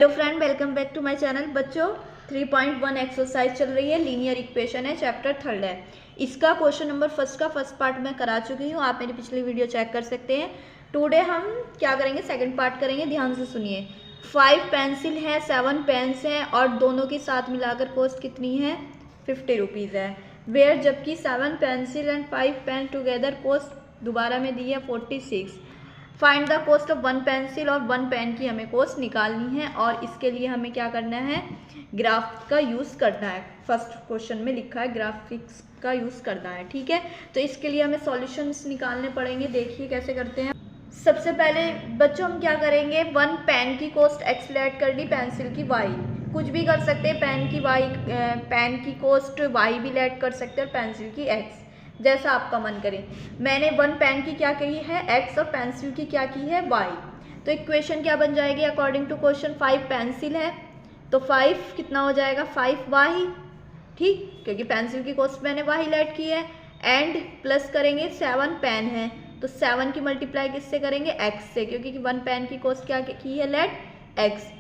Hello friend, welcome back to my channel. बच्चों 3.1 exercise चल रही है, लीनियर इक्वेशन है, चैप्टर 3 है। इसका क्वेश्चन नंबर फर्स्ट पार्ट मैं करा चुकी हूँ, आप मेरी पिछली वीडियो चेक कर सकते हैं। टुडे हम क्या करेंगे, सेकंड पार्ट करेंगे। ध्यान से सुनिए। 5 पेंसिल है, 7 पेन्स हैं और दोनों के साथ मिलाकर कॉस्ट कितनी है, 50 रुपीज़ है। वेयर जबकि 7 pencil and 5 pen together cost दोबारा में दी है 46। Find the cost of 1 pencil और 1 पेन की हमें कॉस्ट निकालनी है और इसके लिए हमें क्या करना है, ग्राफ का यूज़ करना है। फर्स्ट क्वेश्चन में लिखा है ग्राफिक्स का यूज़ करना है, ठीक है। तो इसके लिए हमें सॉल्यूशंस निकालने पड़ेंगे। देखिए कैसे करते हैं। सबसे पहले बच्चों हम क्या करेंगे, 1 पेन की कॉस्ट एक्स लेट कर दी, पेंसिल की वाई, कुछ भी कर सकते हैं। पेन की कॉस्ट वाई भी लेट कर सकते हैं और पेंसिल की एक्स, जैसा आपका मन करे। मैंने 1 पेन की क्या कही है, एक्स, और पेंसिल की क्या की है, वाई। तो इक्वेशन क्या बन जाएगी अकॉर्डिंग टू क्वेश्चन। 5 पेंसिल है तो 5 कितना हो जाएगा, 5 वाई, ठीक, क्योंकि पेंसिल की कॉस्ट मैंने वाई लेट की है। एंड प्लस करेंगे 7 पेन है तो 7 की मल्टीप्लाई किससे करेंगे, एक्स से, क्योंकि 1 पेन की कॉस्ट क्या की है, लेट एक्स।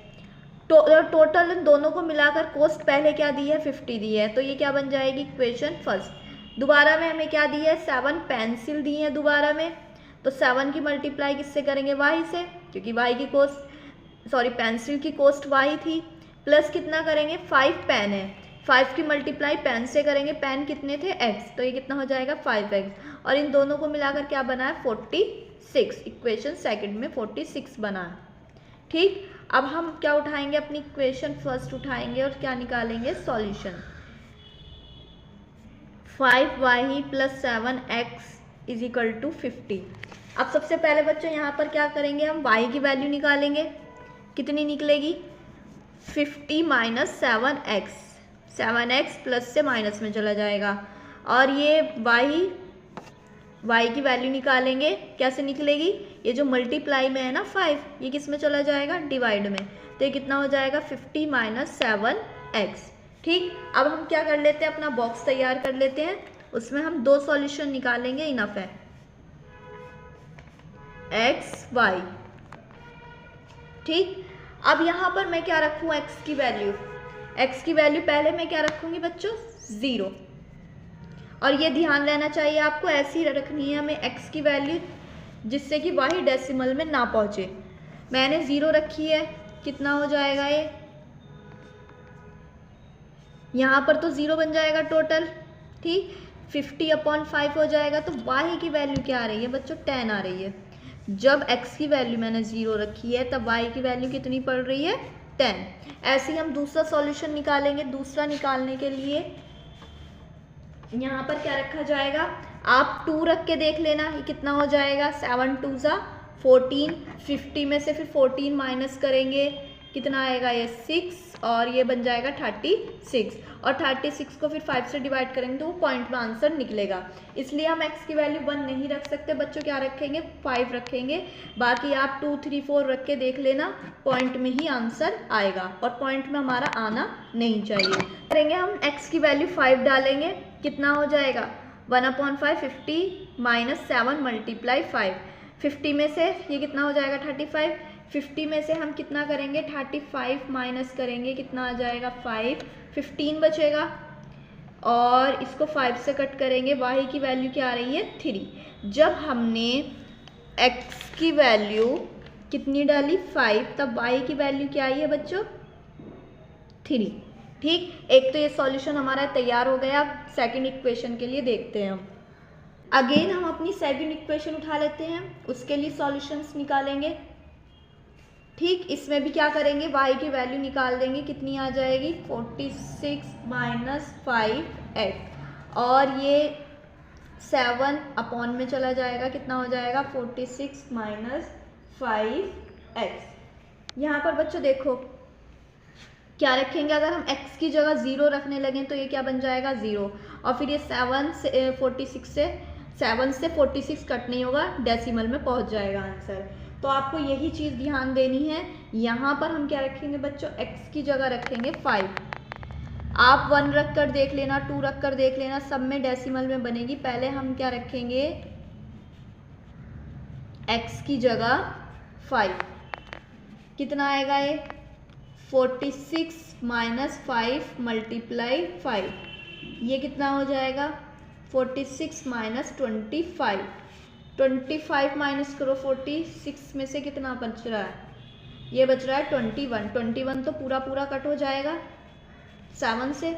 टोटल इन दोनों को मिलाकर कॉस्ट पहले क्या दी है, 50 दी है। तो ये क्या बन जाएगी इक्वेशन फर्स्ट। दोबारा में हमें क्या दी है, 7 पेंसिल दी है दोबारा में, तो 7 की मल्टीप्लाई किससे करेंगे, वाई से, क्योंकि पेंसिल की कॉस्ट वाई थी। प्लस कितना करेंगे, 5 पेन है, 5 की मल्टीप्लाई पेन से करेंगे, पेन कितने थे, एक्स, तो ये कितना हो जाएगा 5x, और इन दोनों को मिलाकर क्या बना है, 46। इक्वेशन सेकंड में 46 बना है, ठीक। अब हम क्या उठाएंगे, अपनी इक्वेशन फर्स्ट उठाएंगे और क्या निकालेंगे, solution. 5y plus 7x is equal to 50। अब सबसे पहले बच्चों यहाँ पर क्या करेंगे, हम y की वैल्यू निकालेंगे। कितनी निकलेगी, 50 माइनस 7x, 7x प्लस से माइनस में चला जाएगा, और ये y की वैल्यू निकालेंगे, कैसे निकलेगी, ये जो मल्टीप्लाई में है ना 5, ये किस में चला जाएगा, डिवाइड में, तो ये कितना हो जाएगा 50 माइनस 7x, ठीक। अब हम क्या कर लेते हैं, अपना बॉक्स तैयार कर लेते हैं, उसमें हम 2 सॉल्यूशन निकालेंगे, इनफ है, x y, ठीक। अब यहाँ पर मैं क्या रखूँ, x की वैल्यू पहले मैं क्या रखूँगी बच्चों, 0, और ये ध्यान रहना चाहिए आपको, ऐसी रखनी है हमें x की वैल्यू जिससे कि y डेसिमल में ना पहुँचे। मैंने 0 रखी है, कितना हो जाएगा ये, यहाँ पर तो 0 बन जाएगा टोटल, ठीक। 50/5 हो जाएगा, तो y की वैल्यू क्या आ रही है बच्चों, 10 आ रही है। जब x की वैल्यू मैंने 0 रखी है तब y की वैल्यू कितनी पड़ रही है, 10। ऐसे ही हम दूसरा सॉल्यूशन निकालेंगे। दूसरा निकालने के लिए यहाँ पर क्या रखा जाएगा, आप 2 रख के देख लेना, ये कितना हो जाएगा, 7 2 ज़ा 14, 50 में से फिर 14 माइनस करेंगे, कितना आएगा, ये 6, और ये बन जाएगा 36, और 36 को फिर 5 से डिवाइड करेंगे तो वो पॉइंट में आंसर निकलेगा। इसलिए हम x की वैल्यू 1 नहीं रख सकते बच्चों, क्या रखेंगे, 5 रखेंगे। बाकी आप 2 3 4 रख के देख लेना, पॉइंट में ही आंसर आएगा, और पॉइंट में हमारा आना नहीं चाहिए। करेंगे हम x की वैल्यू 5 डालेंगे, कितना हो जाएगा, 1/5, 50 माइनस 7 मल्टीप्लाई 5, 50 में से ये कितना हो जाएगा, 35, 50 में से हम कितना करेंगे, 35 माइनस करेंगे, कितना आ जाएगा 5, 15 बचेगा, और इसको 5 से कट करेंगे, y की वैल्यू क्या आ रही है, 3। जब हमने x की वैल्यू कितनी डाली, 5, तब y की वैल्यू क्या आई है बच्चों, 3, ठीक। एक तो ये सॉल्यूशन हमारा तैयार हो गया। सेकंड इक्वेशन के लिए देखते हैं हम। अगेन हम अपनी सेकंड इक्वेशन उठा लेते हैं, उसके लिए सॉल्यूशंस निकालेंगे, ठीक। इसमें भी क्या करेंगे, y की वैल्यू निकाल देंगे, कितनी आ जाएगी, 46 माइनस 5x, और ये 7 में चला जाएगा, कितना हो जाएगा, 46 माइनस 5x। यहाँ पर बच्चों देखो क्या रखेंगे, अगर हम x की जगह 0 रखने लगें तो ये क्या बन जाएगा, 0, और फिर ये 7 से 46 कट नहीं होगा, डेसिमल में पहुंच जाएगा आंसर। तो आपको यही चीज़ ध्यान देनी है। यहाँ पर हम क्या रखेंगे बच्चों, x की जगह रखेंगे 5, आप 1 रख कर देख लेना, 2 रख कर देख लेना, सब में डेसिमल में बनेगी। पहले हम क्या रखेंगे, x की जगह 5, कितना आएगा ये 46 माइनस 5 मल्टीप्लाई 5, ये कितना हो जाएगा 46 माइनस 25, 25 माइनस करो 46 में से कितना बच रहा है, ये बच रहा है 21, 21 तो पूरा पूरा कट हो जाएगा 7 से,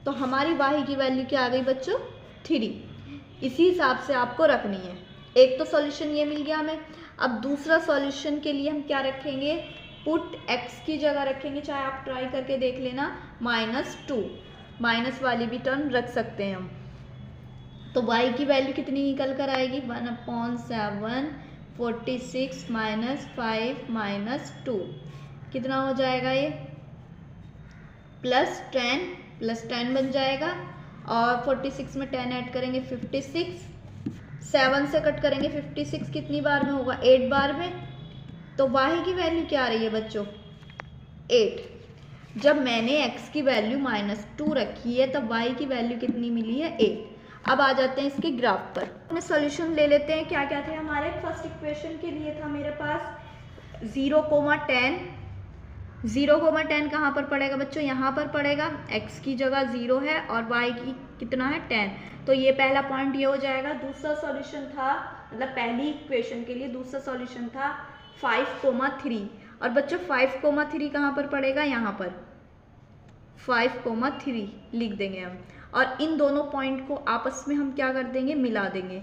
तो हमारी वाई की वैल्यू क्या आ गई बच्चों 3। इसी हिसाब से आपको रखनी है। एक तो सॉल्यूशन ये मिल गया हमें। अब दूसरा सॉल्यूशन के लिए हम क्या रखेंगे, पुट x की जगह रखेंगे, चाहे आप ट्राई करके देख लेना, -2, माइनस वाली भी टर्म रख सकते हैं हम। तो y की वैल्यू कितनी निकल कर आएगी 1/7, 46 माइनस 5 माइनस 2, कितना हो जाएगा ये +10 बन जाएगा। और 46 में 10 ऐड करेंगे 56, 7 से कट करेंगे 56 कितनी बार में होगा 8 बार में। तो y की वैल्यू क्या आ रही है बच्चों 8। जब मैंने x की वैल्यू -2 रखी है तब y की वैल्यू कितनी मिली है 8। अब आ जाते हैं इसके ग्राफ पर, अपने सॉल्यूशन ले लेते हैं। क्या क्या थे हमारे, फर्स्ट इक्वेशन के लिए था मेरे पास 0,10, 0,10 कहाँ पर पड़ेगा बच्चों, यहाँ पर पड़ेगा, x की जगह 0 है और y की कितना है 10, तो ये पहला पॉइंट ये हो जाएगा। दूसरा सॉल्यूशन था, मतलब पहली इक्वेशन के लिए दूसरा सॉल्यूशन था 5,3, और बच्चों 5,3 कहाँ पर पड़ेगा, यहाँ पर 5,3 लिख देंगे हम, और इन दोनों पॉइंट को आपस में हम क्या कर देंगे, मिला देंगे।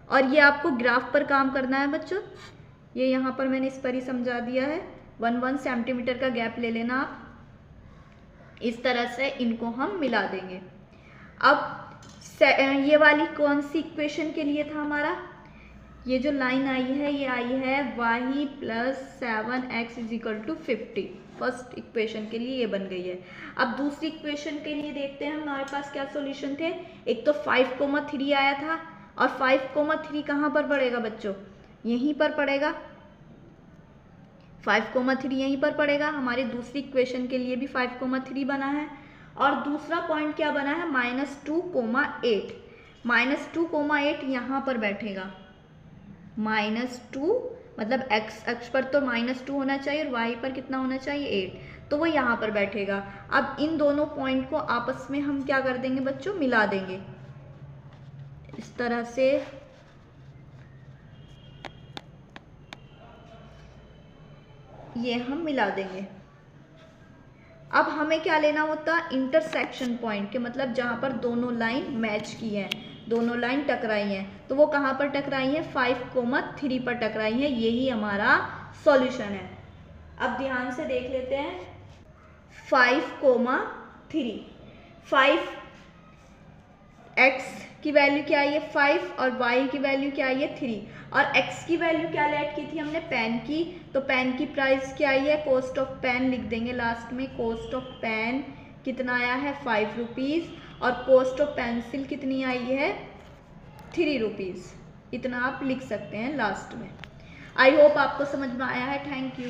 और ये आपको ग्राफ पर काम करना है बच्चों, ये यहाँ पर मैंने इस पर ही समझा दिया है। 1 सेंटीमीटर का गैप ले लेना आप, इस तरह से इनको हम मिला देंगे। अब ये वाली कौन सी इक्वेशन के लिए था हमारा, ये जो लाइन आई है ये आई है y + 7x = 50, फर्स्ट इक्वेशन के लिए ये बन गई है। अब दूसरी इक्वेशन के लिए देखते हैं हमारे पास क्या सॉल्यूशन थे। एक तो 5,3 आया था, और 5,3 कहाँ पर पड़ेगा बच्चों, यहीं पर पड़ेगा, 5,3 यहीं पर पड़ेगा। हमारी दूसरी इक्वेशन के लिए भी 5,3 बना है, और दूसरा पॉइंट क्या बना है -2,8, -2,8 यहाँ पर बैठेगा, -2 मतलब x अक्ष पर तो -2 होना चाहिए और y पर कितना होना चाहिए 8, तो वो यहाँ पर बैठेगा। अब इन दोनों पॉइंट को आपस में हम क्या कर देंगे बच्चों, मिला देंगे इस तरह से। ये हम मिला देंगे। अब हमें क्या लेना होता, इंटरसेक्शन पॉइंट के, मतलब जहाँ पर दोनों लाइन मैच की हैं, दोनों लाइन टकराई हैं, तो वो कहाँ पर टकराई हैं 5,3 पर टकराई हैं। यही हमारा सॉल्यूशन है। अब ध्यान से देख लेते हैं 5,3, 5x की वैल्यू क्या आई है 5 और y की वैल्यू क्या आई है 3, और x की वैल्यू क्या लेट की थी हमने पेन की, तो पेन की प्राइस क्या आई है, कॉस्ट ऑफ पेन लिख देंगे लास्ट में, कॉस्ट ऑफ पेन कितना आया है 5 रुपीज़, और कॉस्ट ऑफ पेंसिल कितनी आई है 3 रुपीज़, इतना आप लिख सकते हैं लास्ट में। आई होप आपको समझ में आया है। Thank you.